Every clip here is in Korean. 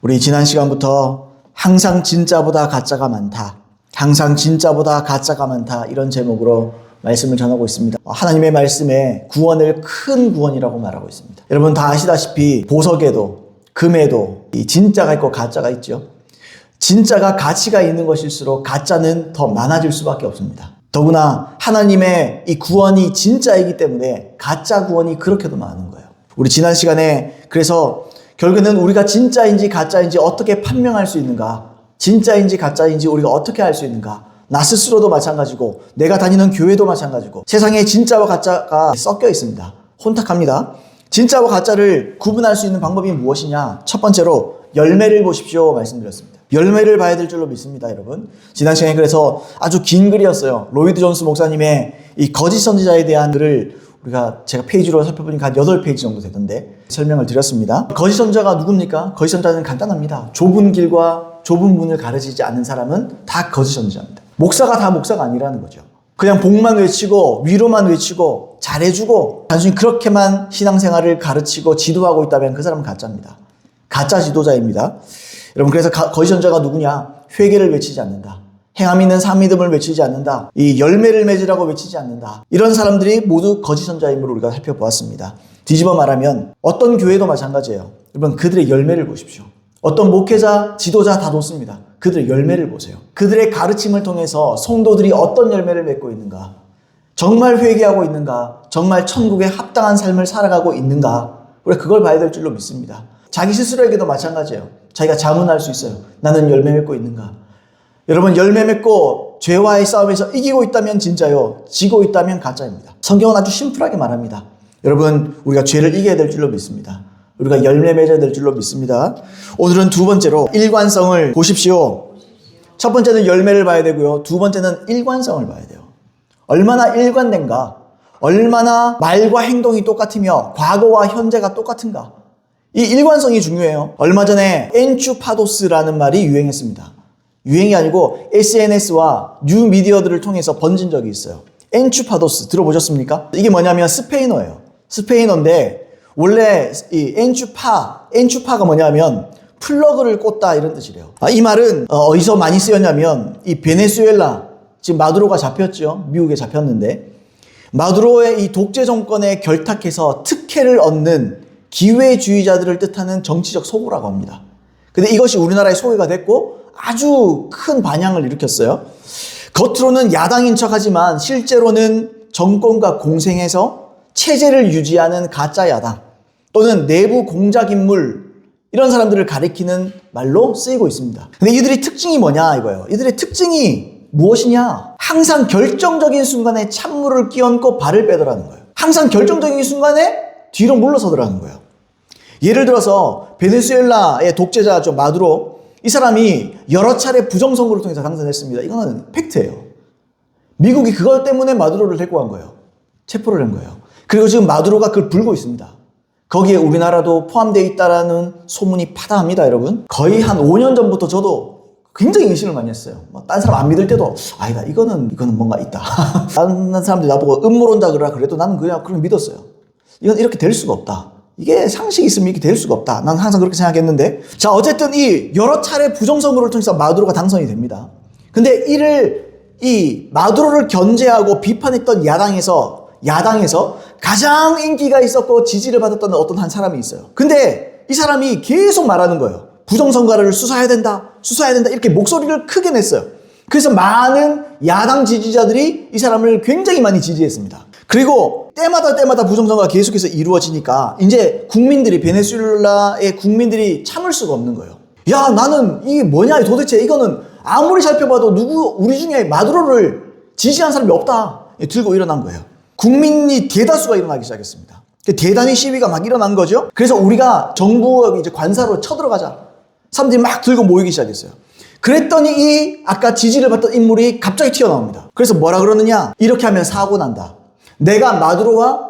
우리 지난 시간부터 항상 진짜보다 가짜가 많다. 항상 진짜보다 가짜가 많다. 이런 제목으로 말씀을 전하고 있습니다. 하나님의 말씀에 구원을 큰 구원이라고 말하고 있습니다. 여러분 다 아시다시피 보석에도 금에도 이 진짜가 있고 가짜가 있죠. 진짜가 가치가 있는 것일수록 가짜는 더 많아질 수밖에 없습니다. 더구나 하나님의 이 구원이 진짜이기 때문에 가짜 구원이 그렇게도 많은 거예요. 우리 지난 시간에 그래서 결국에는 우리가 진짜인지 가짜인지 어떻게 판명할 수 있는가? 진짜인지 가짜인지 우리가 어떻게 알 수 있는가? 나 스스로도 마찬가지고 내가 다니는 교회도 마찬가지고 세상에 진짜와 가짜가 섞여 있습니다. 혼탁합니다. 진짜와 가짜를 구분할 수 있는 방법이 무엇이냐? 첫 번째로 열매를 보십시오 말씀드렸습니다. 열매를 봐야 될 줄로 믿습니다, 여러분. 지난 시간에 그래서 아주 긴 글이었어요. 로이드 존스 목사님의 이 거짓 선지자에 대한 글을 제가 페이지로 살펴보니까 한 8페이지 정도 되던데 설명을 드렸습니다. 거짓 선지자가 누굽니까? 거짓 선지자는 간단합니다. 좁은 길과 좁은 문을 가르치지 않는 사람은 다 거짓 선지자입니다. 목사가 다 목사가 아니라는 거죠. 그냥 복만 외치고 위로만 외치고 잘해주고 단순히 그렇게만 신앙생활을 가르치고 지도하고 있다면 그 사람은 가짜입니다. 가짜 지도자입니다. 여러분 그래서 거짓 선지자가 누구냐? 회개를 외치지 않는다. 행함 있는 삶 믿음을 외치지 않는다. 이 열매를 맺으라고 외치지 않는다. 이런 사람들이 모두 거짓 선지자임을 우리가 살펴보았습니다. 뒤집어 말하면 어떤 교회도 마찬가지예요. 여러분 그들의 열매를 보십시오. 어떤 목회자, 지도자 다 좋습니다. 그들의 열매를 보세요. 그들의 가르침을 통해서 성도들이 어떤 열매를 맺고 있는가? 정말 회개하고 있는가? 정말 천국에 합당한 삶을 살아가고 있는가? 우리가 그걸 봐야 될 줄로 믿습니다. 자기 스스로에게도 마찬가지예요. 자기가 자문할 수 있어요. 나는 열매 맺고 있는가? 여러분 열매 맺고 죄와의 싸움에서 이기고 있다면 진짜요. 지고 있다면 가짜입니다. 성경은 아주 심플하게 말합니다. 여러분 우리가 죄를 이겨야 될 줄로 믿습니다. 우리가 열매 맺어야 될 줄로 믿습니다. 오늘은 두 번째로 일관성을 보십시오. 첫 번째는 열매를 봐야 되고요. 두 번째는 일관성을 봐야 돼요. 얼마나 일관된가? 얼마나 말과 행동이 똑같으며 과거와 현재가 똑같은가? 이 일관성이 중요해요. 얼마 전에 엔추파도스라는 말이 유행했습니다. 유행이 아니고 SNS와 뉴미디어들을 통해서 번진 적이 있어요. 엔추파도스 들어보셨습니까? 이게 뭐냐면 스페인어예요. 스페인어인데 원래 이 엔추파가 뭐냐면 플러그를 꽂다 이런 뜻이래요. 이 말은 어디서 많이 쓰였냐면 이 베네수엘라, 지금 마두로가 잡혔죠. 미국에 잡혔는데 마두로의 이 독재 정권에 결탁해서 특혜를 얻는 기회주의자들을 뜻하는 정치적 소고라고 합니다. 근데 이것이 우리나라에 소개가 됐고 아주 큰 반향을 일으켰어요. 겉으로는 야당인 척하지만 실제로는 정권과 공생해서 체제를 유지하는 가짜 야당 또는 내부 공작 인물 이런 사람들을 가리키는 말로 쓰이고 있습니다. 근데 이들의 특징이 뭐냐 이거예요. 이들의 특징이 무엇이냐? 항상 결정적인 순간에 찬물을 끼얹고 발을 빼더라는 거예요. 항상 결정적인 순간에 뒤로 물러서더라는 거예요. 예를 들어서 베네수엘라의 독재자죠 마두로 이 사람이 여러 차례 부정선거를 통해서 당선했습니다. 이거는 팩트예요. 미국이 그것 때문에 마두로를 데리고 간 거예요. 체포를 한 거예요. 그리고 지금 마두로가 그걸 불고 있습니다. 거기에 우리나라도 포함되어 있다라는 소문이 파다합니다, 여러분. 거의 한 5년 전부터 저도 굉장히 의심을 많이 했어요. 딴 사람 안 믿을 때도 아니다, 이거는 뭔가 있다. 다른 사람들이 나보고 음모론자 그래도 나는 그냥 믿었어요. 이건 이렇게 될 수가 없다. 이게 상식이 있으면 이렇게 될 수가 없다. 난 항상 그렇게 생각했는데. 자, 어쨌든 이 여러 차례 부정선거를 통해서 마두로가 당선이 됩니다. 근데 이 마두로를 견제하고 비판했던 야당에서 가장 인기가 있었고 지지를 받았던 어떤 한 사람이 있어요. 근데 이 사람이 계속 말하는 거예요. 부정선거를 수사해야 된다. 이렇게 목소리를 크게 냈어요. 그래서 많은 야당 지지자들이 이 사람을 굉장히 많이 지지했습니다. 그리고 때마다 부정선거가 계속해서 이루어지니까 이제 베네수엘라의 국민들이 참을 수가 없는 거예요. 야, 나는 이게 뭐냐 도대체 이거는 아무리 살펴봐도 우리 중에 마두로를 지지한 사람이 없다. 들고 일어난 거예요. 국민이 대다수가 일어나기 시작했습니다. 대단히 시위가 막 일어난 거죠. 그래서 우리가 정부 이제 관사로 쳐들어가자. 사람들이 막 들고 모이기 시작했어요. 그랬더니 아까 지지를 받던 인물이 갑자기 튀어나옵니다. 그래서 뭐라 그러느냐? 이렇게 하면 사고 난다. 내가 마두로와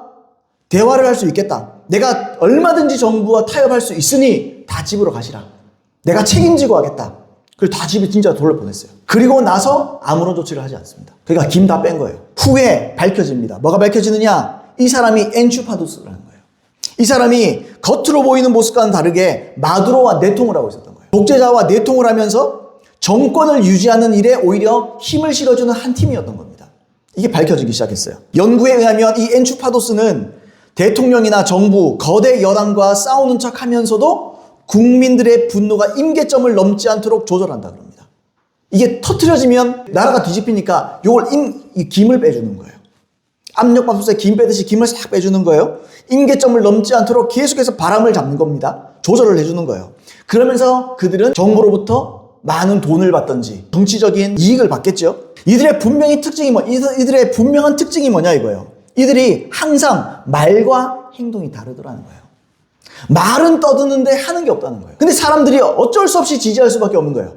대화를 할 수 있겠다. 내가 얼마든지 정부와 타협할 수 있으니 다 집으로 가시라. 내가 책임지고 하겠다. 그리고 다 집에 진짜 돌려보냈어요. 그리고 나서 아무런 조치를 하지 않습니다. 그러니까 김 다 뺀 거예요. 후에 밝혀집니다. 뭐가 밝혀지느냐? 이 사람이 엔추파도스라는 거예요. 이 사람이 겉으로 보이는 모습과는 다르게 마두로와 내통을 하고 있었던 거예요. 독재자와 내통을 하면서 정권을 유지하는 일에 오히려 힘을 실어주는 한 팀이었던 겁니다. 이게 밝혀지기 시작했어요. 연구에 의하면 이 엔추파도스는 대통령이나 정부, 거대 여당과 싸우는 척 하면서도 국민들의 분노가 임계점을 넘지 않도록 조절한다 그럽니다. 이게 터트려지면 나라가 뒤집히니까 이 김을 빼주는 거예요. 압력밥솥에 김 빼듯이 김을 싹 빼주는 거예요. 임계점을 넘지 않도록 계속해서 바람을 잡는 겁니다. 조절을 해주는 거예요. 그러면서 그들은 정부로부터 많은 돈을 받든지 정치적인 이익을 받겠죠. 이들의 분명한 특징이 뭐냐 이거예요. 이들이 항상 말과 행동이 다르더라는 거예요. 말은 떠드는데 하는 게 없다는 거예요. 근데 사람들이 어쩔 수 없이 지지할 수밖에 없는 거예요.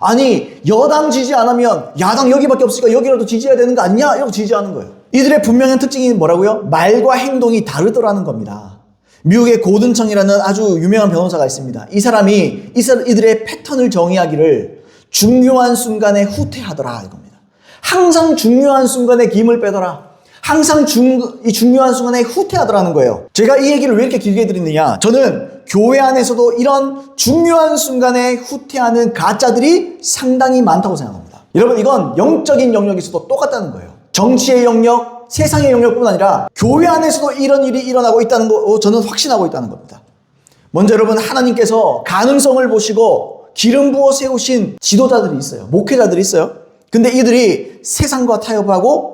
아니 여당 지지 안 하면 야당 여기밖에 없으니까 여기라도 지지해야 되는 거 아니냐? 이러고 지지하는 거예요. 이들의 분명한 특징이 뭐라고요? 말과 행동이 다르더라는 겁니다. 미국의 고든청이라는 아주 유명한 변호사가 있습니다. 이 사람이 이들의 패턴을 정의하기를 중요한 순간에 후퇴하더라 이겁니다. 항상 중요한 순간에 김을 빼더라. 항상 중요한 순간에 후퇴하더라는 거예요. 제가 이 얘기를 왜 이렇게 길게 드리느냐? 저는 교회 안에서도 이런 중요한 순간에 후퇴하는 가짜들이 상당히 많다고 생각합니다. 여러분 이건 영적인 영역에서도 똑같다는 거예요. 정치의 영역, 세상의 영역뿐만 아니라 교회 안에서도 이런 일이 일어나고 있다는 거 저는 확신하고 있다는 겁니다. 먼저 여러분 하나님께서 가능성을 보시고 기름 부어 세우신 지도자들이 있어요. 목회자들이 있어요. 근데 이들이 세상과 타협하고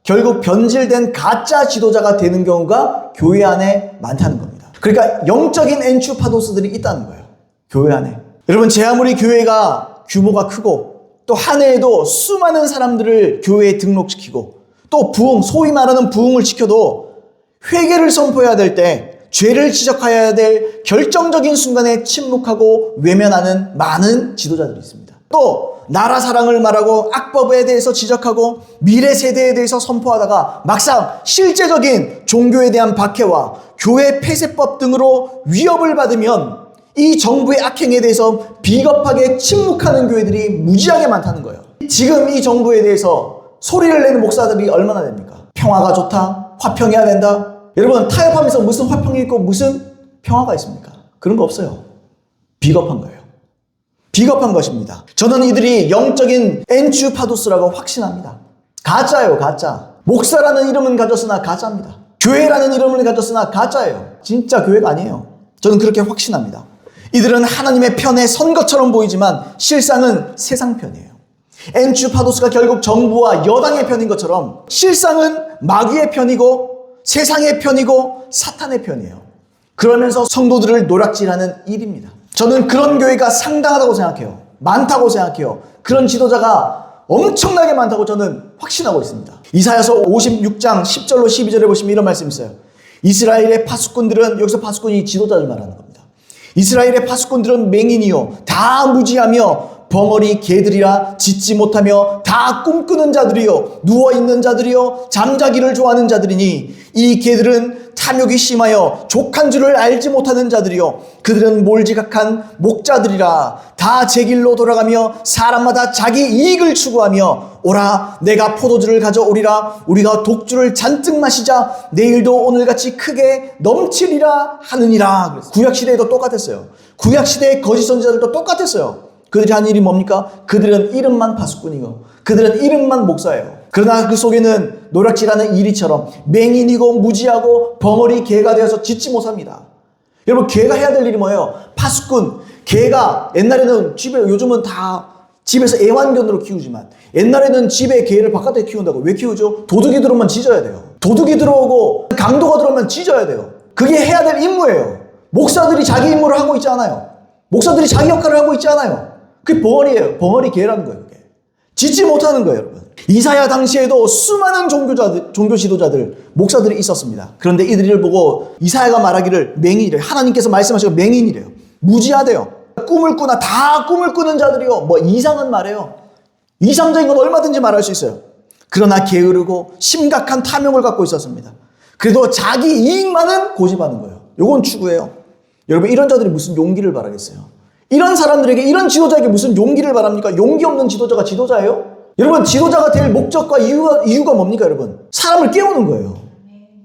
결국 변질된 가짜 지도자가 되는 경우가 교회 안에 많다는 겁니다. 그러니까 영적인 엔추파도스들이 있다는 거예요. 교회 안에. 여러분 제 아무리 교회가 규모가 크고 또 한 해에도 수많은 사람들을 교회에 등록시키고 또 소위 말하는 부흥을 지켜도 회개를 선포해야 될 때 죄를 지적해야 될 결정적인 순간에 침묵하고 외면하는 많은 지도자들이 있습니다. 또 나라 사랑을 말하고 악법에 대해서 지적하고 미래 세대에 대해서 선포하다가 막상 실제적인 종교에 대한 박해와 교회 폐쇄법 등으로 위협을 받으면 이 정부의 악행에 대해서 비겁하게 침묵하는 교회들이 무지하게 많다는 거예요. 지금 이 정부에 대해서 소리를 내는 목사들이 얼마나 됩니까? 평화가 좋다, 화평해야 된다. 여러분 타협하면서 무슨 화평이 있고 무슨 평화가 있습니까? 그런 거 없어요. 비겁한 거예요. 비겁한 것입니다. 저는 이들이 영적인 엔추파도스라고 확신합니다. 가짜예요, 가짜. 목사라는 이름은 가졌으나 가짜입니다. 교회라는 이름을 가졌으나 가짜예요. 진짜 교회가 아니에요. 저는 그렇게 확신합니다. 이들은 하나님의 편에 선 것처럼 보이지만 실상은 세상 편이에요. 엔추파도스가 결국 정부와 여당의 편인 것처럼 실상은 마귀의 편이고 세상의 편이고 사탄의 편이에요. 그러면서 성도들을 노략질하는 일입니다. 저는 그런 교회가 상당하다고 생각해요. 많다고 생각해요. 그런 지도자가 엄청나게 많다고 저는 확신하고 있습니다. 이사야서 56장 10절로 12절에 보시면 이런 말씀이 있어요. 이스라엘의 파수꾼들은, 여기서 파수꾼이 지도자를 말하는 겁니다. 이스라엘의 파수꾼들은 맹인이요 다 무지하며 벙어리 개들이라 짖지 못하며 다 꿈꾸는 자들이요 누워있는 자들이요 잠자기를 좋아하는 자들이니 이 개들은 탐욕이 심하여 족한 줄을 알지 못하는 자들이요 그들은 몰지각한 목자들이라 다 제 길로 돌아가며 사람마다 자기 이익을 추구하며 오라 내가 포도주를 가져오리라 우리가 독주를 잔뜩 마시자 내일도 오늘같이 크게 넘치리라 하느니라. 구약시대에도 똑같았어요. 구약시대의 거짓 선지자들도 똑같았어요. 그들이 한 일이 뭡니까? 그들은 이름만 파수꾼이고 그들은 이름만 목사예요. 그러나 그 속에는 노략질하는 이리처럼 맹인이고 무지하고 벙어리 개가 되어서 짖지 못합니다. 여러분 개가 해야 될 일이 뭐예요? 파수꾼. 개가 옛날에는 요즘은 다 집에서 애완견으로 키우지만 옛날에는 집에 개를 바깥에 키운다고. 왜 키우죠? 도둑이 들어오면 짖어야 돼요. 도둑이 들어오고 강도가 들어오면 짖어야 돼요. 그게 해야 될 임무예요. 목사들이 자기 임무를 하고 있지 않아요. 목사들이 자기 역할을 하고 있지 않아요. 그게 벙어리예요. 벙어리 개라는 거예요. 그게. 짖지 못하는 거예요, 여러분. 이사야 당시에도 수많은 종교 지도자들, 목사들이 있었습니다. 그런데 이들을 보고 이사야가 말하기를 맹인이래요. 하나님께서 말씀하시고 맹인이래요. 무지하대요. 꿈을 꾸나 다 꿈을 꾸는 자들이요. 뭐 이상은 말해요. 이상적인 건 얼마든지 말할 수 있어요. 그러나 게으르고 심각한 탐욕을 갖고 있었습니다. 그래도 자기 이익만은 고집하는 거예요. 요건 추구예요. 여러분 이런 자들이 무슨 용기를 바라겠어요? 이런 사람들에게, 이런 지도자에게 무슨 용기를 바랍니까? 용기 없는 지도자가 지도자예요? 여러분 지도자가 될 목적과 이유가 뭡니까 여러분? 사람을 깨우는 거예요.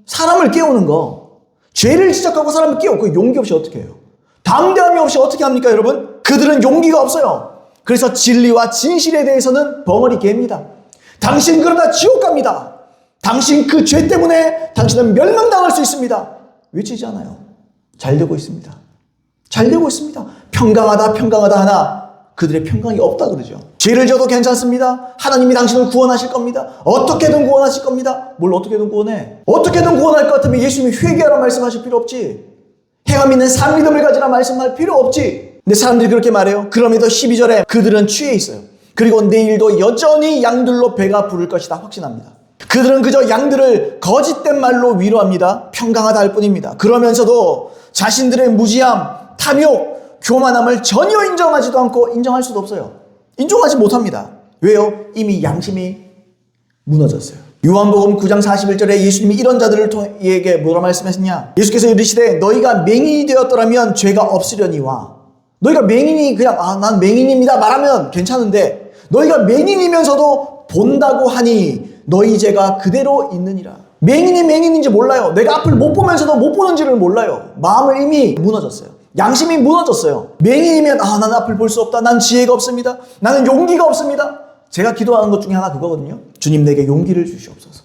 사람을 깨우는 거. 죄를 지적하고 사람을 깨우고 그 용기 없이 어떻게 해요? 담대함이 없이 어떻게 합니까 여러분? 그들은 용기가 없어요. 그래서 진리와 진실에 대해서는 벙어리 개입니다. 당신 그러다 지옥 갑니다. 당신 그 죄 때문에 당신은 멸망당할 수 있습니다. 외치지 않아요. 잘 되고 있습니다. 잘 되고 있습니다. 평강하다 평강하다 하나 그들의 평강이 없다 그러죠. 죄를 져도 괜찮습니다. 하나님이 당신을 구원하실 겁니다. 어떻게든 구원하실 겁니다. 뭘 어떻게든 구원해? 어떻게든 구원할 것 같으면 예수님이 회개하라 말씀하실 필요 없지. 행함 있는 산 믿음을 가지라 말씀할 필요 없지. 근데 사람들이 그렇게 말해요. 그럼에도 12절에 그들은 취해 있어요. 그리고 내일도 여전히 양들로 배가 부를 것이다 확신합니다. 그들은 그저 양들을 거짓된 말로 위로합니다. 평강하다 할 뿐입니다. 그러면서도 자신들의 무지함, 탐욕, 교만함을 전혀 인정하지도 않고 인정할 수도 없어요. 인정하지 못합니다. 왜요? 이미 양심이 무너졌어요. 요한복음 9장 41절에 예수님이 이런 자들에게 뭐라 말씀하셨냐? 예수께서 이르시되 너희가 맹인이 되었더라면 죄가 없으려니와. 너희가 맹인이 그냥 난 맹인입니다 말하면 괜찮은데 너희가 맹인이면서도 본다고 하니 너희 죄가 그대로 있느니라. 맹인이 맹인인지 몰라요. 내가 앞을 못 보면서도 못 보는지를 몰라요. 마음을 이미 무너졌어요. 양심이 무너졌어요. 맹인이면 나는 앞을 볼 수 없다. 난 지혜가 없습니다. 나는 용기가 없습니다. 제가 기도하는 것 중에 하나 그거거든요. 주님 내게 용기를 주시옵소서.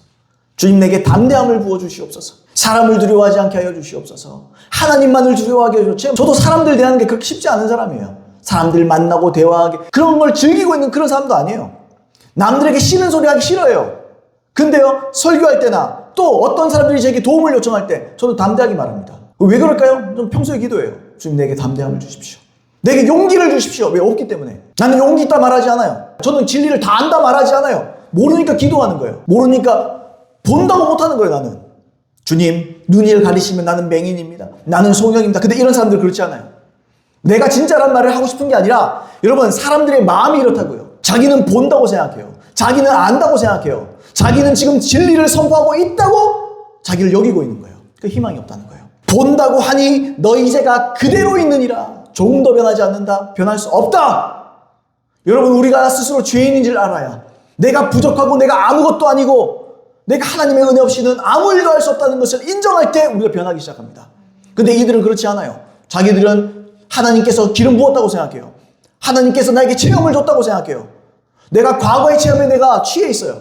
주님 내게 담대함을 부어주시옵소서. 사람을 두려워하지 않게 하여 주시옵소서. 하나님만을 두려워하게 해주시옵소서. 저도 사람들 대하는 게 그렇게 쉽지 않은 사람이에요. 사람들 만나고 대화하기 그런 걸 즐기고 있는 그런 사람도 아니에요. 남들에게 싫은 소리 하기 싫어요. 근데요 설교할 때나 또 어떤 사람들이 제게 도움을 요청할 때 저는 담대하게 말합니다. 왜 그럴까요? 좀 평소에 기도해요. 주님 내게 담대함을 주십시오. 내게 용기를 주십시오. 왜? 없기 때문에. 나는 용기 있다 말하지 않아요. 저는 진리를 다 안다 말하지 않아요. 모르니까 기도하는 거예요. 모르니까 본다고 못하는 거예요. 나는 주님 눈을 가리시면 나는 맹인입니다. 나는 소년입니다. 근데 이런 사람들 그렇지 않아요. 내가 진짜란 말을 하고 싶은 게 아니라 여러분 사람들의 마음이 이렇다고요. 자기는 본다고 생각해요. 자기는 안다고 생각해요. 자기는 지금 진리를 선포하고 있다고 자기를 여기고 있는 거예요. 그 희망이 없다는 거예요. 본다고 하니 너희 죄가 그대로 있느니라. 조금도 변하지 않는다. 변할 수 없다. 여러분 우리가 스스로 죄인인 줄 알아야 내가 부족하고 내가 아무것도 아니고 내가 하나님의 은혜 없이는 아무 일도 할 수 없다는 것을 인정할 때 우리가 변하기 시작합니다. 근데 이들은 그렇지 않아요. 자기들은 하나님께서 기름 부었다고 생각해요. 하나님께서 나에게 체험을 줬다고 생각해요. 내가 과거의 체험에 내가 취해 있어요.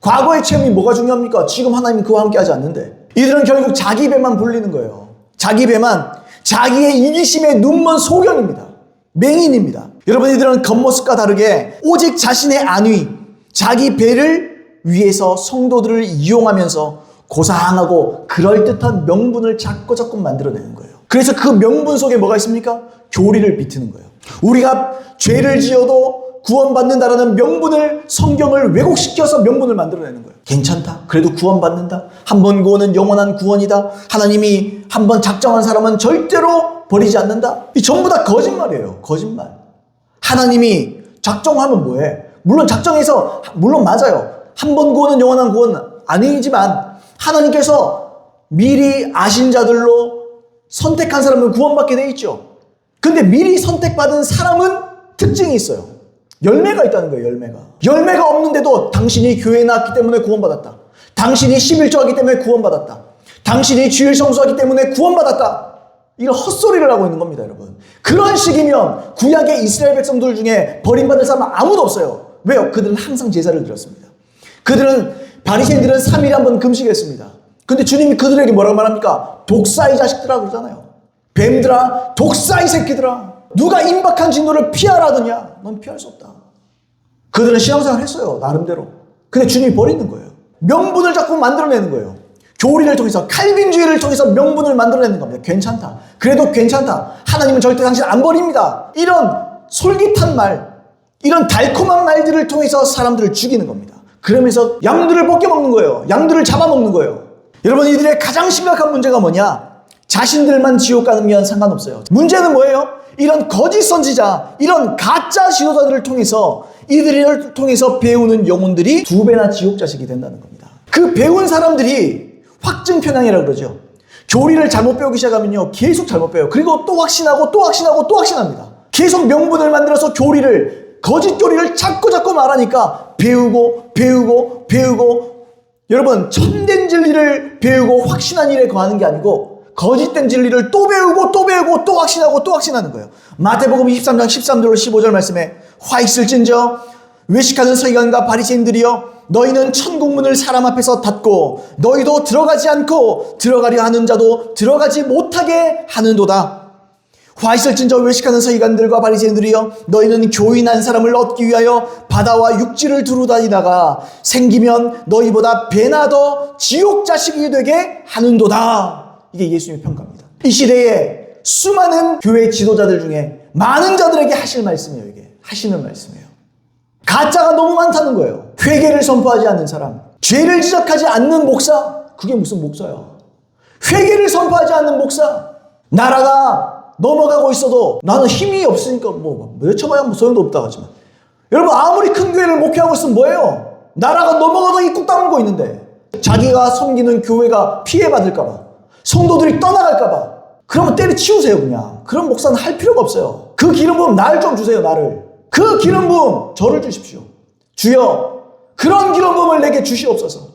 과거의 체험이 뭐가 중요합니까? 지금 하나님 그와 함께 하지 않는데. 이들은 결국 자기 배만 불리는 거예요. 자기 배만, 자기의 이기심에 눈먼 소견입니다. 맹인입니다. 여러분 이들은 겉모습과 다르게 오직 자신의 안위, 자기 배를 위해서 성도들을 이용하면서 고상하고 그럴듯한 명분을 자꾸 만들어내는 거예요. 그래서 그 명분 속에 뭐가 있습니까? 교리를 비트는 거예요. 우리가 죄를 지어도 구원받는다라는 명분을 성경을 왜곡시켜서 명분을 만들어내는 거예요. 괜찮다. 그래도 구원받는다. 한 번 구원은 영원한 구원이다. 하나님이 한 번 작정한 사람은 절대로 버리지 않는다. 이 전부 다 거짓말이에요. 거짓말. 하나님이 작정하면 뭐해? 물론 작정해서 물론 맞아요. 한 번 구원은 영원한 구원은 아니지만 하나님께서 미리 아신 자들로 선택한 사람은 구원받게 돼 있죠. 근데 미리 선택받은 사람은 특징이 있어요. 열매가 있다는 거예요. 열매가 없는데도 당신이 교회에 나왔기 때문에 구원받았다. 당신이 11조하기 때문에 구원받았다. 당신이 주일 성수하기 때문에 구원받았다. 이런 헛소리를 하고 있는 겁니다, 여러분. 그런 식이면 구약의 이스라엘 백성들 중에 버림받을 사람은 아무도 없어요. 왜요? 그들은 항상 제사를 드렸습니다. 그들은 바리새인들은 3일에 한 번 금식했습니다. 근데 주님이 그들에게 뭐라고 말합니까? 독사의 자식들아 그러잖아요. 뱀들아, 독사의 새끼들아. 누가 임박한 진노를 피하라 하더냐? 넌 피할 수 없다. 그들은 신앙생활을 했어요. 나름대로. 근데 주님이 버리는 거예요. 명분을 자꾸 만들어내는 거예요. 교리를 통해서 칼빈주의를 통해서 명분을 만들어내는 겁니다. 괜찮다. 그래도 괜찮다. 하나님은 절대 당신 안 버립니다. 이런 솔깃한 말, 이런 달콤한 말들을 통해서 사람들을 죽이는 겁니다. 그러면서 양들을 벗겨먹는 거예요. 양들을 잡아먹는 거예요. 여러분 이들의 가장 심각한 문제가 뭐냐? 자신들만 지옥 가면 상관없어요. 문제는 뭐예요? 이런 거짓 선지자, 이런 가짜 지도자들을 통해서 이들을 통해서 배우는 영혼들이 2배나 지옥 자식이 된다는 겁니다. 그 배운 사람들이 확증 편향이라고 그러죠. 교리를 잘못 배우기 시작하면요 계속 잘못 배워요. 그리고 또 확신하고 또 확신하고 또 확신합니다. 계속 명분을 만들어서 교리를, 거짓 교리를 자꾸 말하니까 배우고 여러분 참된 진리를 배우고 확신한 일에 거하는 게 아니고 거짓된 진리를 또 배우고 또 배우고 또 확신하고 또 확신하는 거예요. 마태복음 23장 13절 15절 말씀에 화 있을진저 외식하는 서기관과 바리새인들이여 너희는 천국문을 사람 앞에서 닫고 너희도 들어가지 않고 들어가려 하는 자도 들어가지 못하게 하는도다. 화 있을진저 외식하는 서기관들과 바리새인들이여 너희는 교인한 사람을 얻기 위하여 바다와 육지를 두루다니다가 생기면 너희보다 배나 더 지옥 자식이 되게 하는도다. 이게 예수님의 평가입니다. 이 시대에 수많은 교회 지도자들 중에 많은 자들에게 하실 말씀이에요. 이게 하시는 말씀이에요. 가짜가 너무 많다는 거예요. 회개를 선포하지 않는 사람, 죄를 지적하지 않는 목사, 그게 무슨 목사야? 회개를 선포하지 않는 목사, 나라가 넘어가고 있어도 나는 힘이 없으니까 뭐 외쳐봐야 뭐 소용도 없다 하지만, 여러분 아무리 큰 교회를 목회하고 있으면 뭐예요? 나라가 넘어가도 입국 다물고 있는데 자기가 섬기는 교회가 피해받을까봐, 성도들이 떠나갈까봐, 그러면 때려치우세요. 그냥 그런 목사는 할 필요가 없어요. 그 기름 부음 날 좀 주세요. 나를, 그 기름 부음 저를 주십시오. 주여 그런 기름 부음을 내게 주시옵소서.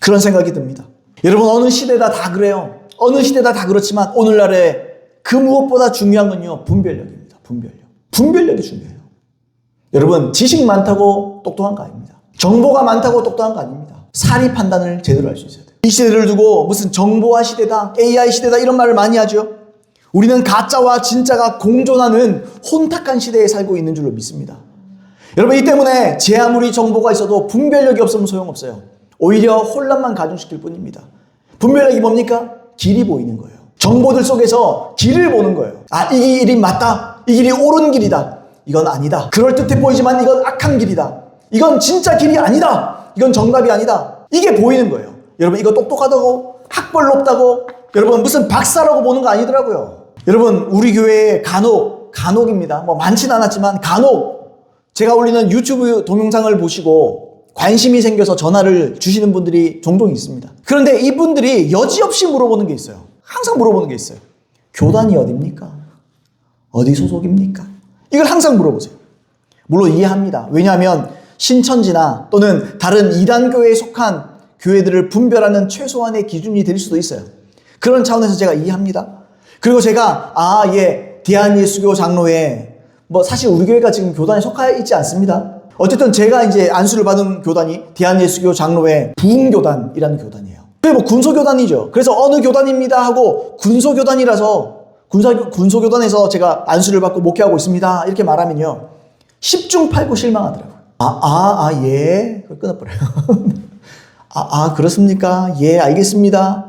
그런 생각이 듭니다. 여러분 어느 시대다 다 그래요. 어느 시대다 다 그렇지만 오늘날에 그 무엇보다 중요한 건요, 분별력입니다. 분별력이 중요해요. 여러분 지식 많다고 똑똑한 거 아닙니다. 정보가 많다고 똑똑한 거 아닙니다. 사리 판단을 제대로 할 수 있어야 돼요. 이 시대를 두고 무슨 정보화 시대다, AI 시대다 이런 말을 많이 하죠. 우리는 가짜와 진짜가 공존하는 혼탁한 시대에 살고 있는 줄로 믿습니다. 여러분 이 때문에 제 아무리 정보가 있어도 분별력이 없으면 소용없어요. 오히려 혼란만 가중시킬 뿐입니다. 분별력이 뭡니까? 길이 보이는 거예요. 정보들 속에서 길을 보는 거예요. 아, 이 길이 맞다. 이 길이 옳은 길이다. 이건 아니다. 그럴듯해 보이지만 이건 악한 길이다. 이건 진짜 길이 아니다. 이건 정답이 아니다. 이게 보이는 거예요. 여러분 이거 똑똑하다고, 학벌 높다고, 여러분 무슨 박사라고 보는 거 아니더라고요. 여러분 우리 교회에 간혹입니다. 뭐 많진 않았지만 간혹 제가 올리는 유튜브 동영상을 보시고 관심이 생겨서 전화를 주시는 분들이 종종 있습니다. 그런데 이분들이 여지없이 물어보는 게 있어요. 항상 물어보는 게 있어요. 교단이 어디입니까? 어디 소속입니까? 이걸 항상 물어보세요. 물론 이해합니다. 왜냐하면 신천지나 또는 다른 이단교회에 속한 교회들을 분별하는 최소한의 기준이 될 수도 있어요. 그런 차원에서 제가 이해합니다. 그리고 제가 대한예수교 장로회, 뭐 사실 우리 교회가 지금 교단에 속해 있지 않습니다. 어쨌든 제가 이제 안수를 받은 교단이 대한예수교 장로회 부흥교단이라는 교단이에요. 그게 뭐 군소교단이죠. 그래서 어느 교단입니다 하고 군소교단이라서 군소교단에서 제가 안수를 받고 목회하고 있습니다 이렇게 말하면요 10중 8구 실망하더라고요. 예. 끊어버려요. 그렇습니까? 예, 알겠습니다.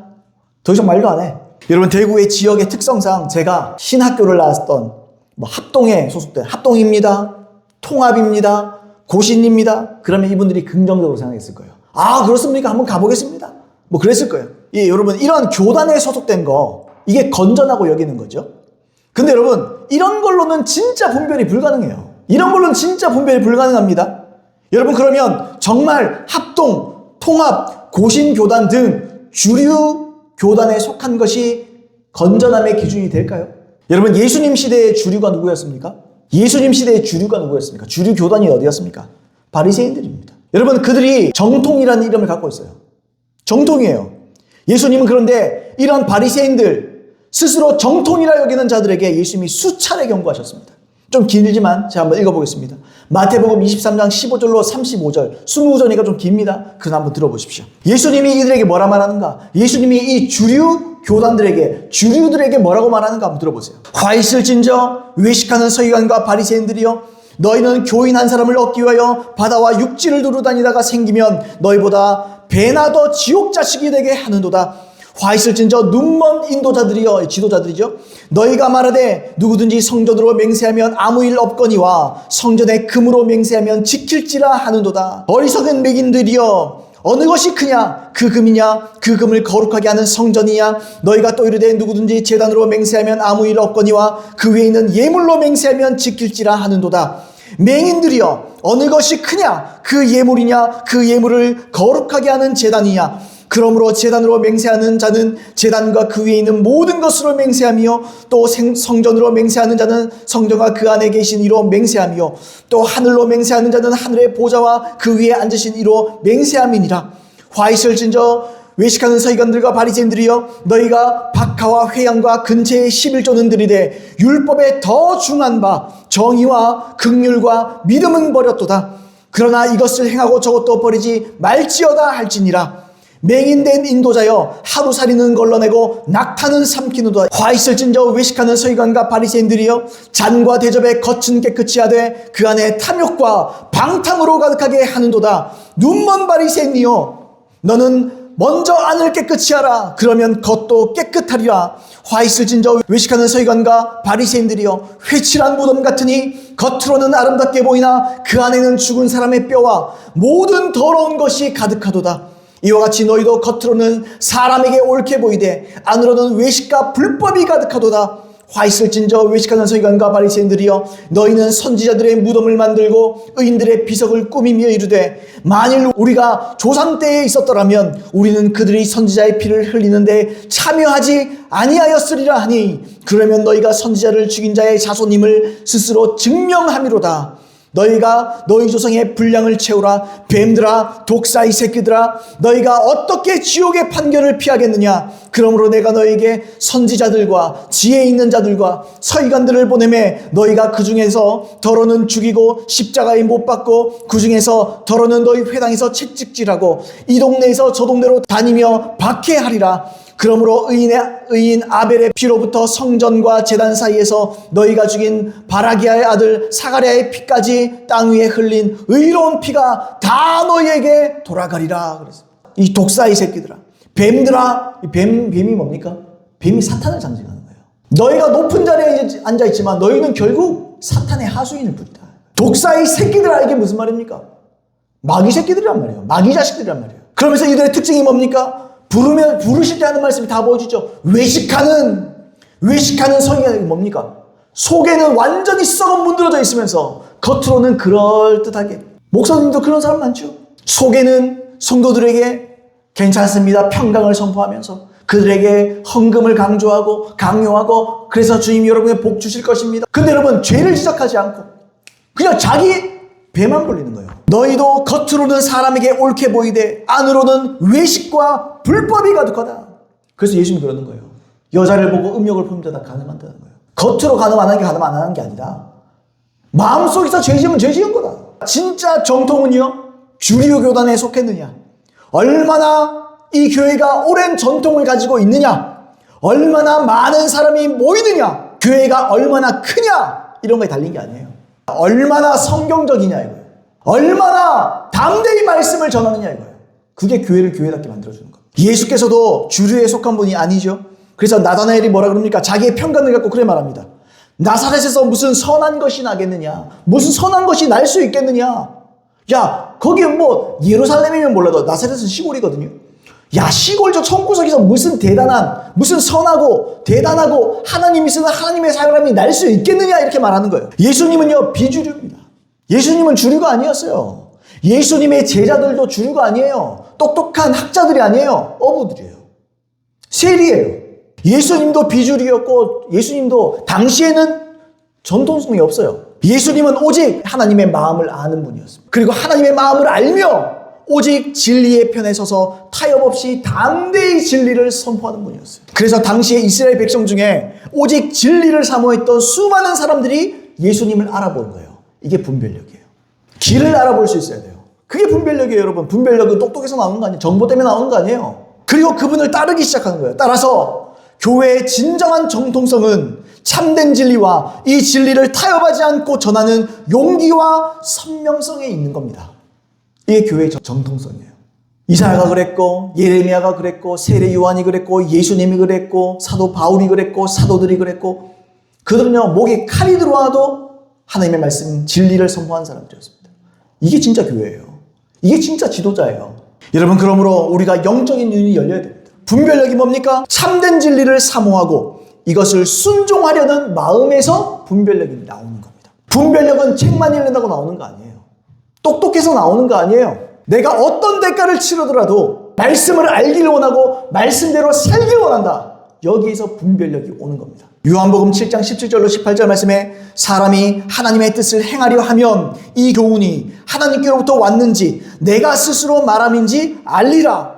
더 이상 말도 안 해. 여러분 대구의 지역의 특성상 제가 신학교를 나왔던 뭐 합동에 소속된 합동입니다. 통합입니다. 고신입니다. 그러면 이분들이 긍정적으로 생각했을 거예요. 그렇습니까? 한번 가보겠습니다. 뭐 그랬을 거예요. 예, 여러분 이런 교단에 소속된 거 이게 건전하고 여기는 거죠. 근데 여러분 이런 걸로는 진짜 분별이 불가능해요. 이런 걸로는 진짜 분별이 불가능합니다. 여러분 그러면 정말 합동, 통합, 고신교단 등 주류 교단에 속한 것이 건전함의 기준이 될까요? 여러분 예수님 시대의 주류가 누구였습니까? 예수님 시대의 주류가 누구였습니까? 주류 교단이 어디였습니까? 바리새인들입니다. 여러분 그들이 정통이라는 이름을 갖고 있어요. 정통이에요. 예수님은 그런데 이런 바리새인들 스스로 정통이라 여기는 자들에게 예수님이 수차례 경고하셨습니다. 좀 길지만 제가 한번 읽어보겠습니다. 마태복음 23장 15절로 35절 20절이니까 좀 깁니다. 그거 한번 들어보십시오. 예수님이 이들에게 뭐라 말하는가? 예수님이 이 주류 교단들에게 주류들에게 뭐라고 말하는가 한번 들어보세요. 화 있을진저 외식하는 서기관과 바리새인들이여 너희는 교인 한 사람을 얻기 위하여 바다와 육지를 두루다니다가 생기면 너희보다 배나 더 지옥 자식이 되게 하는도다. 화 있을진저 눈먼 인도자들이여 지도자들이죠. 너희가 말하되 누구든지 성전으로 맹세하면 아무 일 없거니와 성전에 금으로 맹세하면 지킬지라 하는도다. 어리석은 맹인들이여 어느 것이 크냐? 그 금이냐? 그 금을 거룩하게 하는 성전이냐? 너희가 또 이르되 누구든지 제단으로 맹세하면 아무 일 없거니와 그 외에 있는 예물로 맹세하면 지킬지라 하는도다. 맹인들이여 어느 것이 크냐? 그 예물이냐? 그 예물을 거룩하게 하는 제단이냐? 그러므로 제단으로 맹세하는 자는 제단과 그 위에 있는 모든 것으로 맹세하며 또 성전으로 맹세하는 자는 성전과 그 안에 계신 이로 맹세하며 또 하늘로 맹세하는 자는 하늘의 보좌와 그 위에 앉으신 이로 맹세함이니라. 화 있을진저 외식하는 서기관들과 바리새인들이여, 너희가 박하와 회양과 근처의 11조는 들이되 율법에 더 중한 바 정의와 긍휼과 믿음은 버렸도다. 그러나 이것을 행하고 저것도 버리지 말지어다 할지니라. 맹인된 인도자여, 하루살이는 걸러내고 낙타는 삼키노다. 화 있을진저 외식하는 서기관과 바리새인들이여, 잔과 대접에 겉은 깨끗이 하되 그 안에 탐욕과 방탕으로 가득하게 하는도다. 눈먼 바리새인이여, 너는 먼저 안을 깨끗이 하라. 그러면 겉도 깨끗하리라. 화 있을진저 외식하는 서기관과 바리새인들이여, 회칠한 무덤 같으니 겉으로는 아름답게 보이나 그 안에는 죽은 사람의 뼈와 모든 더러운 것이 가득하도다. 이와 같이 너희도 겉으로는 사람에게 옳게 보이되 안으로는 외식과 불법이 가득하도다. 화 있을진저 외식하는 서기관과 바리새인들이여, 너희는 선지자들의 무덤을 만들고 의인들의 비석을 꾸미며 이르되 만일 우리가 조상 때에 있었더라면 우리는 그들이 선지자의 피를 흘리는데 참여하지 아니하였으리라 하니, 그러면 너희가 선지자를 죽인 자의 자손임을 스스로 증명함이로다. 너희가 너희 조상의 분량을 채우라. 뱀들아, 독사의 새끼들아, 너희가 어떻게 지옥의 판결을 피하겠느냐. 그러므로 내가 너희에게 선지자들과 지혜 있는 자들과 서기관들을 보내매 너희가 그 중에서 더러는 죽이고 십자가에 못 박고 그 중에서 더러는 너희 회당에서 채찍질하고 이 동네에서 저 동네로 다니며 박해하리라. 그러므로 의인 아벨의 피로부터 성전과 제단 사이에서 너희가 죽인 바라기아의 아들 사가랴의 피까지 땅 위에 흘린 의로운 피가 다 너희에게 돌아가리라. 그래서 이 독사의 새끼들아, 뱀들아, 뱀이 뭡니까? 뱀이 사탄을 상징하는 거예요. 너희가 높은 자리에 앉아있지만 너희는 결국 사탄의 하수인을 뿐이다. 독사의 새끼들아, 이게 무슨 말입니까? 마귀 새끼들이란 말이에요. 마귀 자식들이란 말이에요. 그러면서 이들의 특징이 뭡니까? 부르실 때 하는 말씀이 다 보여주죠. 외식하는 성경이 뭡니까? 속에는 완전히 썩어 문드러져 있으면서 겉으로는 그럴듯하게. 목사님도 그런 사람 많죠. 속에는 성도들에게 괜찮습니다, 평강을 선포하면서 그들에게 헌금을 강요하고 그래서 주님이 여러분의 복 주실 것입니다. 근데 여러분, 죄를 지적하지 않고 그냥 자기 배만 불리는 거예요. 너희도 겉으로는 사람에게 옳게 보이되 안으로는 외식과 불법이 가득하다. 그래서 예수님이 그러는 거예요. 여자를 보고 음욕을 품자다 가늠한다는 거예요. 겉으로 가늠 안 하는 게 가늠 안 하는 게 아니라 마음속에서 죄 지으면 죄 지은 거다. 진짜 정통은요, 주류 교단에 속했느냐, 얼마나 이 교회가 오랜 전통을 가지고 있느냐, 얼마나 많은 사람이 모이느냐, 교회가 얼마나 크냐, 이런 거에 달린 게 아니에요. 얼마나 성경적이냐 이거예요. 얼마나 담대히 말씀을 전하느냐 이거예요. 그게 교회를 교회답게 만들어주는 거예요. 예수께서도 주류에 속한 분이 아니죠. 그래서 나다나엘이 뭐라 그럽니까? 자기의 편견을 갖고 그래 말합니다. 나사렛에서 무슨 선한 것이 나겠느냐, 무슨 선한 것이 날 수 있겠느냐. 야, 거기 뭐 예루살렘이면 몰라도 나사렛은 시골이거든요. 야, 시골 저 청구석에서 무슨 무슨 선하고 대단하고 하나님이 쓰는 하나님의 사람이 날 수 있겠느냐, 이렇게 말하는 거예요. 예수님은요, 비주류입니다. 예수님은 주류가 아니었어요. 예수님의 제자들도 주류가 아니에요. 똑똑한 학자들이 아니에요. 어부들이에요. 세리예요. 예수님도 비주류였고 예수님도 당시에는 전통성이 없어요. 예수님은 오직 하나님의 마음을 아는 분이었습니다. 그리고 하나님의 마음을 알며 오직 진리의 편에 서서 타협 없이 담대히 진리를 선포하는 분이었어요. 그래서 당시에 이스라엘 백성 중에 오직 진리를 사모했던 수많은 사람들이 예수님을 알아본 거예요. 이게 분별력이에요. 길을 알아볼 수 있어야 돼요. 그게 분별력이에요, 여러분. 분별력은 똑똑해서 나오는 거 아니에요. 정보 때문에 나오는 거 아니에요. 그리고 그분을 따르기 시작하는 거예요. 따라서 교회의 진정한 정통성은 참된 진리와 이 진리를 타협하지 않고 전하는 용기와 선명성에 있는 겁니다. 이게 교회의 정통성이에요. 이사야가 그랬고, 예레미야가 그랬고, 세례 요한이 그랬고, 예수님이 그랬고, 사도 바울이 그랬고, 사도들이 그랬고, 그들은요, 목에 칼이 들어와도 하나님의 말씀, 진리를 선포한 사람들이었습니다. 이게 진짜 교회예요. 이게 진짜 지도자예요. 여러분, 그러므로 우리가 영적인 눈이 열려야 됩니다. 분별력이 뭡니까? 참된 진리를 사모하고 이것을 순종하려는 마음에서 분별력이 나오는 겁니다. 분별력은 책만 읽는다고 나오는 거 아니에요. 똑똑해서 나오는 거 아니에요. 내가 어떤 대가를 치르더라도 말씀을 알기를 원하고 말씀대로 살기를 원한다. 여기에서 분별력이 오는 겁니다. 요한복음 7장 17절로 18절 말씀에 사람이 하나님의 뜻을 행하려 하면 이 교훈이 하나님께로부터 왔는지 내가 스스로 말함인지 알리라.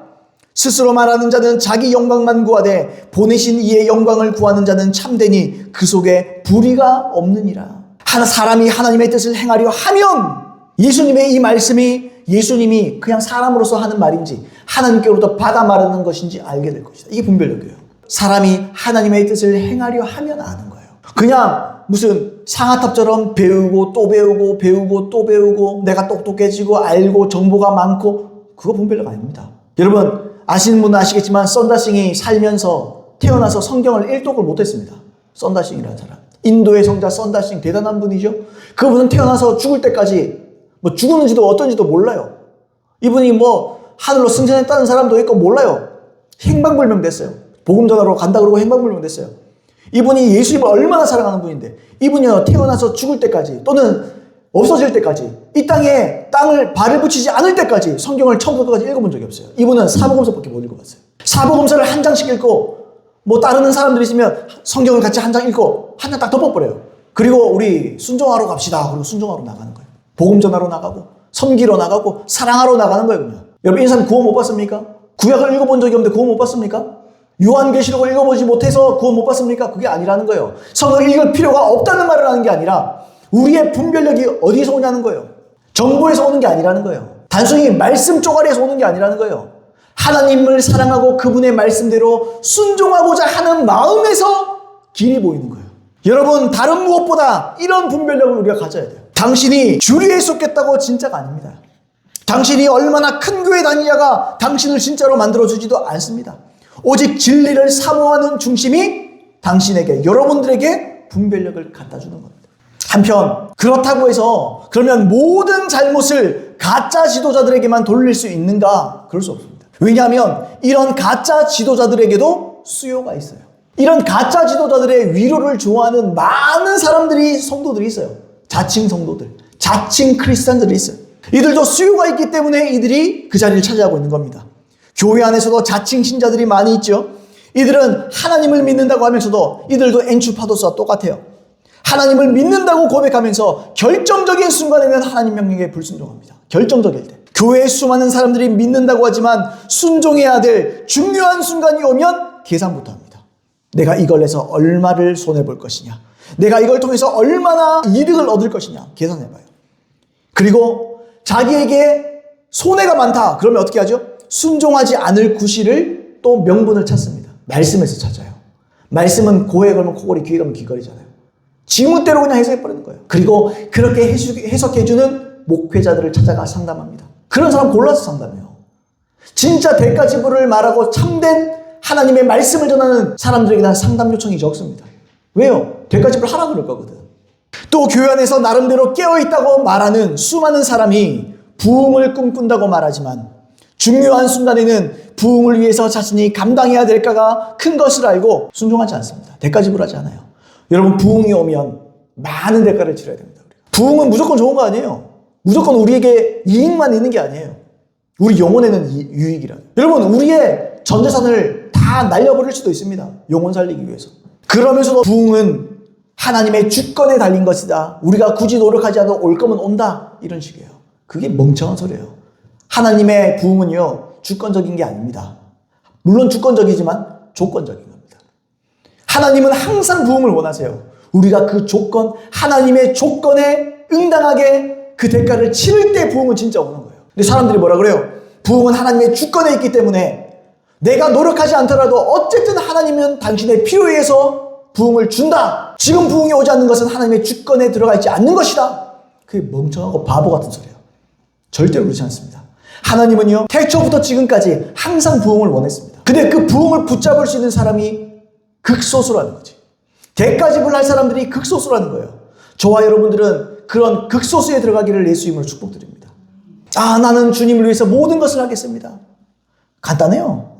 스스로 말하는 자는 자기 영광만 구하되 보내신 이의 영광을 구하는 자는 참되니 그 속에 불의가 없느니라. 사람이 하나님의 뜻을 행하려 하면 예수님의 이 말씀이 예수님이 그냥 사람으로서 하는 말인지 하나님께로부터 받아 말하는 것인지 알게 될 것이다. 이게 분별력이에요. 사람이 하나님의 뜻을 행하려 하면 아는 거예요. 그냥 무슨 상아탑처럼 배우고 또 배우고 배우고 또 배우고 내가 똑똑해지고 알고 정보가 많고 그거 분별력 아닙니다. 여러분 아시는 분은 아시겠지만 썬다싱이 살면서 태어나서 성경을 1독을 못했습니다. 썬다싱이라는 사람. 인도의 성자 썬다싱 대단한 분이죠. 그분은 태어나서 죽을 때까지 뭐 죽었는지도 어떤지도 몰라요. 이분이 뭐 하늘로 승천했다는 사람도 있고 몰라요. 행방불명 됐어요. 복음 전하러 간다 그러고 행방불명 됐어요. 이분이 예수님을 얼마나 사랑하는 분인데 이분이요 태어나서 죽을 때까지 또는 없어질 때까지 이 땅을 발을 붙이지 않을 때까지 성경을 처음부터 끝까지 읽어본 적이 없어요. 이분은 사복음서밖에 못 읽어봤어요. 사복음서를 한 장씩 읽고 뭐 따르는 사람들이 있으면 성경을 같이 한 장 읽고 한 장 딱 덮어버려요. 그리고 우리 순종하러 갑시다. 그리고 순종하러 나가는 거예요. 복음 전하러 나가고 섬기러 나가고 사랑하러 나가는 거예요. 그냥. 여러분 이 사람 구원 못 받습니까? 구약을 읽어본 적이 없는데 구원 못 받습니까? 요한계시록을 읽어보지 못해서 구원 못 받습니까? 그게 아니라는 거예요. 성경을 읽을 필요가 없다는 말을 하는 게 아니라 우리의 분별력이 어디서 오냐는 거예요. 정보에서 오는 게 아니라는 거예요. 단순히 말씀 쪼가리에서 오는 게 아니라는 거예요. 하나님을 사랑하고 그분의 말씀대로 순종하고자 하는 마음에서 길이 보이는 거예요. 여러분 다른 무엇보다 이런 분별력을 우리가 가져야 돼요. 당신이 주류에 속겠다고 진짜가 아닙니다. 당신이 얼마나 큰 교회 다니냐가 당신을 진짜로 만들어주지도 않습니다. 오직 진리를 사모하는 중심이 당신에게 여러분들에게 분별력을 갖다 주는 겁니다. 한편 그렇다고 해서 그러면 모든 잘못을 가짜 지도자들에게만 돌릴 수 있는가? 그럴 수 없습니다. 왜냐하면 이런 가짜 지도자들에게도 수요가 있어요. 이런 가짜 지도자들의 위로를 좋아하는 많은 사람들이 성도들이 있어요. 자칭 성도들, 자칭 크리스찬들이 있어요. 이들도 수요가 있기 때문에 이들이 그 자리를 차지하고 있는 겁니다. 교회 안에서도 자칭 신자들이 많이 있죠. 이들은 하나님을 믿는다고 하면서도 이들도 엔추파도스와 똑같아요. 하나님을 믿는다고 고백하면서 결정적인 순간에는 하나님 명령에 불순종합니다. 결정적일 때. 교회에 수많은 사람들이 믿는다고 하지만 순종해야 될 중요한 순간이 오면 계산부터 합니다. 내가 이걸 해서 얼마를 손해볼 것이냐. 내가 이걸 통해서 얼마나 이득을 얻을 것이냐. 계산해봐요. 그리고 자기에게 손해가 많다. 그러면 어떻게 하죠? 순종하지 않을 구실을 또 명분을 찾습니다. 말씀에서 찾아요. 말씀은 고에 걸면 코걸이, 귀에 걸면 귀걸이잖아요. 지무대로 그냥 해석해버리는 거예요. 그리고 그렇게 해석해주는 목회자들을 찾아가 상담합니다. 그런 사람 골라서 상담해요. 진짜 대가지불을 말하고 참된 하나님의 말씀을 전하는 사람들에게 난 상담 요청이 적습니다. 왜요? 대가지불 하라 그럴 거거든. 또 교회 안에서 나름대로 깨어있다고 말하는 수많은 사람이 부흥을 꿈꾼다고 말하지만 중요한 순간에는 부흥을 위해서 자신이 감당해야 될까가 큰 것을 알고 순종하지 않습니다. 대가지불하지 않아요. 여러분 부흥이 오면 많은 대가를 치러야 됩니다. 부흥은 무조건 좋은 거 아니에요. 무조건 우리에게 이익만 있는 게 아니에요. 우리 영혼에는 유익이라요. 여러분 우리의 전 재산을 다 날려버릴 수도 있습니다. 영혼 살리기 위해서. 그러면서도 부흥은 하나님의 주권에 달린 것이다. 우리가 굳이 노력하지 않아도 올 거면 온다. 이런 식이에요. 그게 멍청한 소리예요. 하나님의 부흥은요 주권적인 게 아닙니다. 물론 주권적이지만 조건적인 겁니다. 하나님은 항상 부흥을 원하세요. 우리가 그 조건, 하나님의 조건에 응당하게 그 대가를 치를 때 부흥은 진짜 오는 거예요. 근데 사람들이 뭐라 그래요? 부흥은 하나님의 주권에 있기 때문에 내가 노력하지 않더라도 어쨌든 하나님은 당신의 필요에 의해서 부흥을 준다. 지금 부흥이 오지 않는 것은 하나님의 주권에 들어가 있지 않는 것이다. 그게 멍청하고 바보 같은 소리예요. 절대로 그렇지 않습니다. 하나님은요 태초부터 지금까지 항상 부흥을 원했습니다. 근데 그 부흥을 붙잡을 수 있는 사람이 극소수라는 거지. 대가지불할 사람들이 극소수라는 거예요. 저와 여러분들은 그런 극소수에 들어가기를 예수님으로 축복드립니다. 아 나는 주님을 위해서 모든 것을 하겠습니다. 간단해요.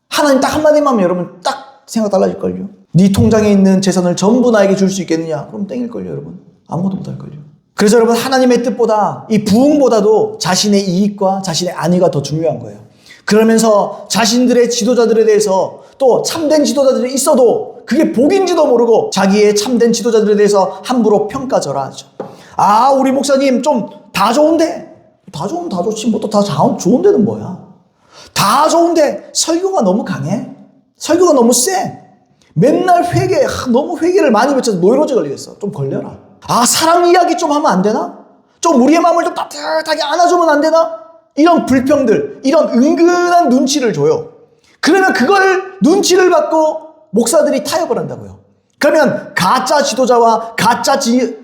하나님 딱 한마디만 하면 여러분 딱 생각 달라질걸요. 네 통장에 있는 재산을 전부 나에게 줄 수 있겠느냐? 그럼 땡일걸요 여러분. 아무것도 못할걸요. 그래서 여러분 하나님의 뜻보다 이 부흥보다도 자신의 이익과 자신의 안위가 더 중요한 거예요. 그러면서 자신들의 지도자들에 대해서 또 참된 지도자들이 있어도 그게 복인지도 모르고 자기의 참된 지도자들에 대해서 함부로 평가절하하죠. 아 우리 목사님 좀 다 좋은데 다 좋으면 다 좋지 뭐 또 다 좋은 데는 뭐야. 다 좋은데 설교가 너무 강해. 설교가 너무 세. 맨날 회개, 너무 회개를 많이 외쳐서 노이로제 걸리겠어. 좀 걸려라. 사랑 이야기 좀 하면 안 되나? 좀 우리의 마음을 좀 따뜻하게 안아주면 안 되나? 이런 불평들, 이런 은근한 눈치를 줘요. 그러면 그걸 눈치를 받고 목사들이 타협을 한다고요. 그러면 가짜 지도자와 가짜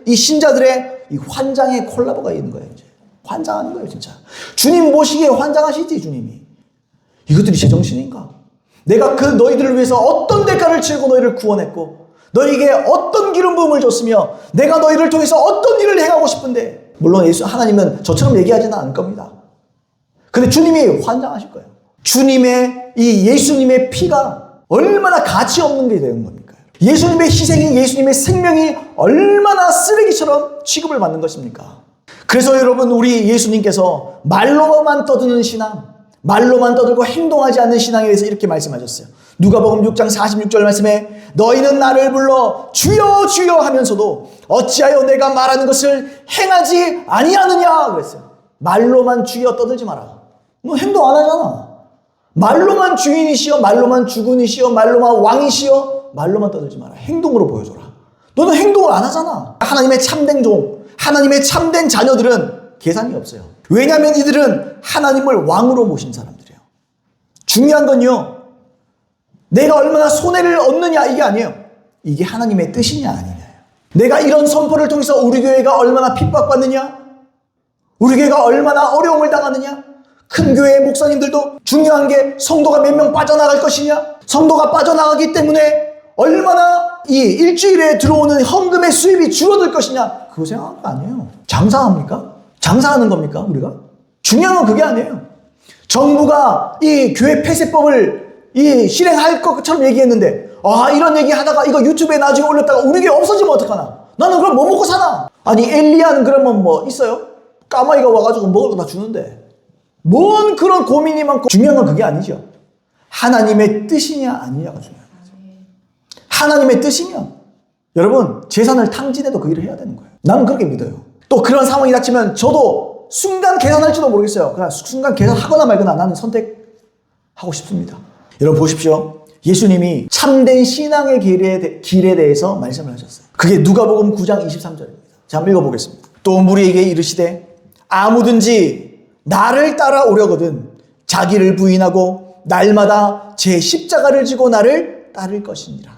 이 신자들의 이 환장의 콜라보가 있는 거예요. 이제 환장하는 거예요, 진짜. 주님 모시기에 환장하시지, 주님이. 이것들이 제정신인가? 내가 그 너희들을 위해서 어떤 대가를 치르고 너희를 구원했고 너희에게 어떤 기름 부음을 줬으며 내가 너희를 통해서 어떤 일을 행하고 싶은데, 물론 하나님은 저처럼 얘기하지는 않을 겁니다. 근데 주님이 환장하실 거예요. 주님의 이 예수님의 피가 얼마나 가치 없는 게 되는 겁니까? 예수님의 희생이, 예수님의 생명이 얼마나 쓰레기처럼 취급을 받는 것입니까? 그래서 여러분, 우리 예수님께서 말로만 떠드는 신앙, 말로만 떠들고 행동하지 않는 신앙에 대해서 이렇게 말씀하셨어요. 누가복음 6장 46절 말씀에 너희는 나를 불러 주여 주여 하면서도 어찌하여 내가 말하는 것을 행하지 아니하느냐 그랬어요. 말로만 주여 떠들지 마라. 너 행동 안 하잖아. 말로만 주인이시여, 말로만 주군이시여, 말로만 왕이시여, 말로만 떠들지 마라. 행동으로 보여줘라. 너는 행동을 안 하잖아. 하나님의 참된 종, 하나님의 참된 자녀들은 계산이 없어요. 왜냐하면 이들은 하나님을 왕으로 모신 사람들이에요. 중요한 건요, 내가 얼마나 손해를 얻느냐 이게 아니에요. 이게 하나님의 뜻이냐 아니냐예요. 내가 이런 선포를 통해서 우리 교회가 얼마나 핍박받느냐, 우리 교회가 얼마나 어려움을 당하느냐. 큰 교회의 목사님들도 중요한 게 성도가 몇 명 빠져나갈 것이냐, 성도가 빠져나가기 때문에 얼마나 이 일주일에 들어오는 헌금의 수입이 줄어들 것이냐, 그거 생각한 거 아니에요. 장사합니까? 장사하는 겁니까 우리가? 중요한 건 그게 아니에요. 정부가 이 교회 폐쇄법을 실행할 것처럼 얘기했는데, 이런 얘기 하다가 이거 유튜브에 나중에 올렸다가 우리 교회 없어지면 어떡하나? 나는 그럼 뭐 먹고 사나? 아니 엘리야는 그러면 뭐 있어요? 까마귀가 와가지고 먹을 거 다 주는데 뭔 그런 고민이 많고. 중요한 건 그게 아니죠. 하나님의 뜻이냐 아니냐가 중요한 거죠. 하나님의 뜻이면 여러분 재산을 탕진해도 그 일을 해야 되는 거예요. 나는 그렇게 믿어요. 또 그런 상황이 닥치면 저도 순간 계산할지도 모르겠어요. 그냥 순간 계산하거나 말거나 나는 선택하고 싶습니다. 여러분 보십시오. 예수님이 참된 신앙의 길에 대해서 말씀을 하셨어요. 그게 누가복음 9장 23절입니다. 자, 한번 읽어보겠습니다. 또 무리에게 이르시되 아무든지 나를 따라오려거든 자기를 부인하고 날마다 제 십자가를 지고 나를 따를 것이니라.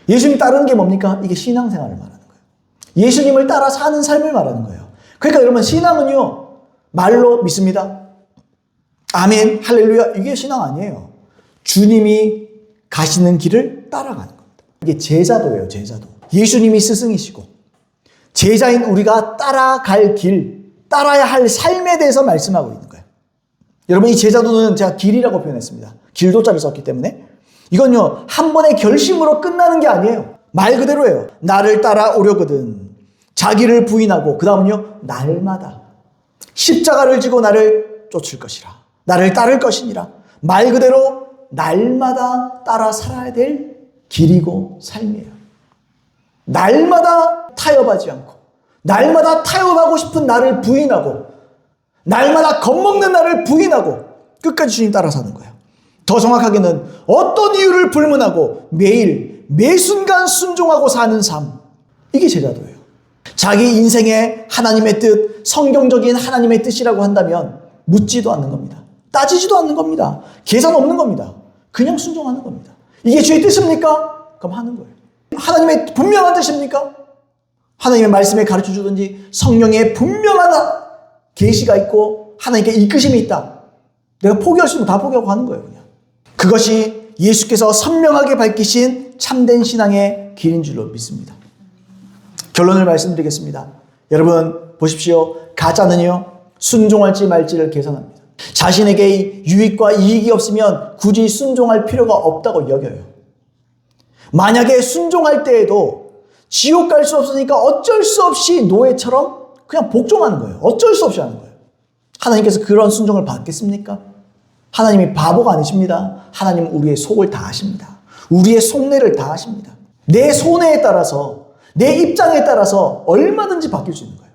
예수님 따르는 게 뭡니까? 이게 신앙생활을 말하는 거예요. 예수님을 따라 사는 삶을 말하는 거예요. 그러니까 여러분, 신앙은요 말로 믿습니다. 아멘, 할렐루야, 이게 신앙 아니에요. 주님이 가시는 길을 따라가는 겁니다. 이게 제자도예요. 제자도. 예수님이 스승이시고 제자인 우리가 따라갈 길, 따라야 할 삶에 대해서 말씀하고 있는 거예요. 여러분, 이 제자도는 제가 길이라고 표현했습니다. 길도자를 썼기 때문에 이건요 한 번의 결심으로 끝나는 게 아니에요. 말 그대로예요. 나를 따라오려거든 자기를 부인하고, 그 다음은요 날마다 십자가를 지고 나를 쫓을 것이라, 나를 따를 것이니라. 말 그대로 날마다 따라 살아야 될 길이고 삶이에요. 날마다 타협하지 않고, 날마다 타협하고 싶은 나를 부인하고, 날마다 겁먹는 나를 부인하고 끝까지 주님 따라 사는 거예요. 더 정확하게는 어떤 이유를 불문하고 매일 매순간 순종하고 사는 삶, 이게 제자도예요. 자기 인생의 하나님의 뜻, 성경적인 하나님의 뜻이라고 한다면 묻지도 않는 겁니다. 따지지도 않는 겁니다. 계산 없는 겁니다. 그냥 순종하는 겁니다. 이게 주의 뜻입니까? 그럼 하는 거예요. 하나님의 분명한 뜻입니까? 하나님의 말씀에 가르쳐 주든지 성령의 분명한 계시가 있고 하나님께 이끄심이 있다. 내가 포기할 수 있으면 다 포기하고 하는 거예요. 그냥. 그것이 예수께서 선명하게 밝히신 참된 신앙의 길인 줄로 믿습니다. 결론을 말씀드리겠습니다. 여러분 보십시오. 가짜는요 순종할지 말지를 계산합니다. 자신에게 유익과 이익이 없으면 굳이 순종할 필요가 없다고 여겨요. 만약에 순종할 때에도 지옥 갈 수 없으니까 어쩔 수 없이 노예처럼 그냥 복종하는 거예요. 어쩔 수 없이 하는 거예요. 하나님께서 그런 순종을 받겠습니까? 하나님이 바보가 아니십니다. 하나님은 우리의 속을 다 아십니다. 우리의 속내를 다 아십니다. 내 손해에 따라서, 내 입장에 따라서 얼마든지 바뀔 수 있는 거예요.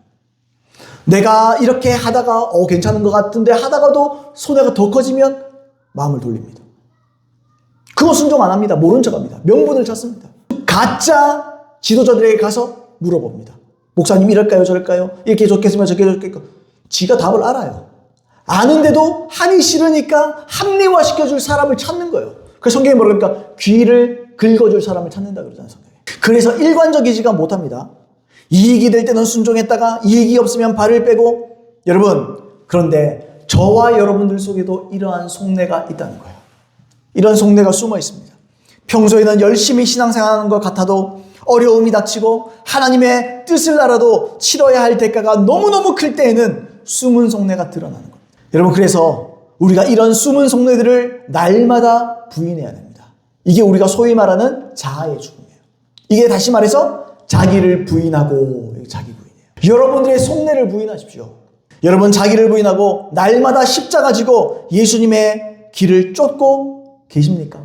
내가 이렇게 하다가 괜찮은 것 같은데 하다가도 손해가 더 커지면 마음을 돌립니다. 그거 순종 안 합니다. 모른 척합니다. 명분을 찾습니다. 가짜 지도자들에게 가서 물어봅니다. 목사님 이럴까요 저럴까요? 이렇게 좋겠으면 저렇게 좋겠고 지가 답을 알아요. 아는데도 하기 싫으니까 합리화시켜줄 사람을 찾는 거예요. 그래서 성경이 뭐라 그러니까 귀를 긁어줄 사람을 찾는다 그러잖아요. 성경이. 그래서 일관적이지가 못합니다. 이익이 될 때는 순종했다가 이익이 없으면 발을 빼고 여러분 그런데 저와 여러분들 속에도 이러한 속내가 있다는 거예요. 이런 속내가 숨어 있습니다. 평소에는 열심히 신앙생활하는 것 같아도 어려움이 닥치고 하나님의 뜻을 알아도 치러야 할 대가가 너무너무 클 때에는 숨은 속내가 드러나는 겁니다. 여러분 그래서 우리가 이런 숨은 속내들을 날마다 부인해야 됩니다. 이게 우리가 소위 말하는 자아의 죽음이에요. 이게 다시 말해서 자기를 부인하고 자기 부인이에요. 여러분들의 속내를 부인하십시오. 여러분 자기를 부인하고 날마다 십자가 지고 예수님의 길을 쫓고 계십니까?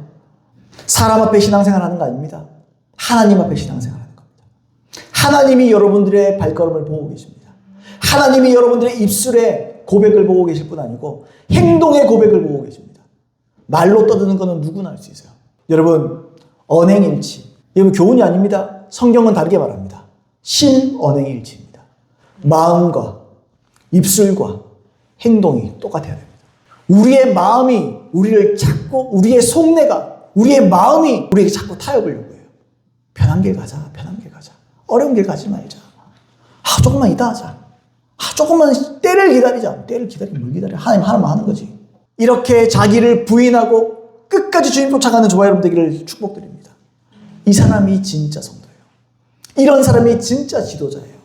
사람 앞에 신앙생활하는 거 아닙니다. 하나님 앞에 신앙생활하는 겁니다. 하나님이 여러분들의 발걸음을 보고 계십니다. 하나님이 여러분들의 입술의 고백을 보고 계실 뿐 아니고 행동의 고백을 보고 계십니다. 말로 떠드는 거는 누구나 할 수 있어요. 여러분 언행일치. 여러분 교훈이 아닙니다. 성경은 다르게 말합니다. 신언행일치입니다. 마음과 입술과 행동이 똑같아야 됩니다. 우리의 마음이 우리를 찾고 우리의 속내가 우리의 마음이 우리에게 자꾸 타협을 요구해요. 편한 길 가자. 편한 길 가자. 어려운 길 가지 말자. 조금만 이따 하자. 조금만 때를 기다리자. 때를 기다리면 뭘 기다려. 하나님 하나만 하는 거지. 이렇게 자기를 부인하고 끝까지 주님 쫓아가는 저와 여러분 되기를 축복드립니다. 이 사람이 진짜 성도예요. 이런 사람이 진짜 지도자예요.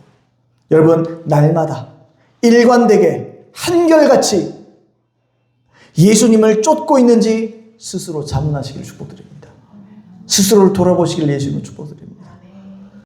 여러분 날마다 일관되게 한결같이 예수님을 쫓고 있는지 스스로 자문하시기를 축복드립니다. 스스로를 돌아보시기를 예수님을 축복드립니다.